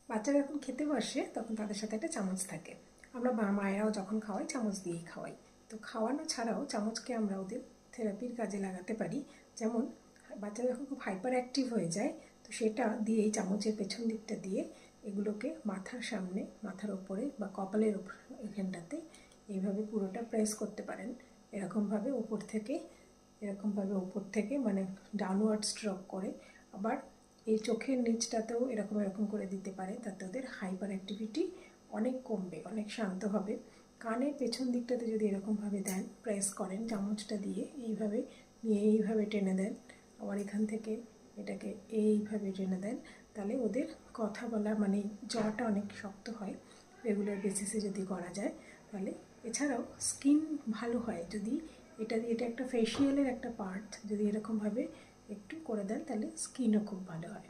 বাচ্চারা যখন খেতে বসে তখন তাদের সাথে একটা চামচ থাকে। আমরা মায়েরাও যখন খাওয়াই চামচ দিয়েই খাওয়াই। তো খাওয়ানো ছাড়াও চামচকে আমরা ওদের থেরাপির কাজে লাগাতে পারি। যেমন বাচ্চারা যখন খুব হাইপার অ্যাক্টিভ হয়ে যায়, তো সেটা দিয়েই চামচের পেছন দিকটা দিয়ে এগুলোকে মাথার সামনে, মাথার ওপরে বা কপালের ওপর এখানটাতে এইভাবে পুরোটা প্রেস করতে পারেন। এরকমভাবে ওপর থেকে মানে ডাউনওয়ার্ড স্ট্রোক করে। আবার এই চোখের নিচটাতেও এরকম করে দিতে পারে, তাতে ওদের হাইপার অ্যাক্টিভিটি অনেক কমবে, অনেক শান্ত হবে। কানের পেছন দিকটাতে যদি এরকমভাবে দেন, প্রেস করেন চামচটা দিয়ে, এইভাবে নিয়ে এইভাবে টেনে দেন, আবার এখান থেকে এটাকে এইভাবে টেনে দেন, তাহলে ওদের কথা বলা মানে জটা অনেক শক্ত হয়। রেগুলার বেসিসে যদি করা যায় তাহলে। এছাড়াও স্কিন ভালো হয় যদি এটা একটা ফেশিয়ালের একটা পার্ট, যদি এরকমভাবে একটু করে দেন তাহলে স্কিনও খুব ভালো হয়।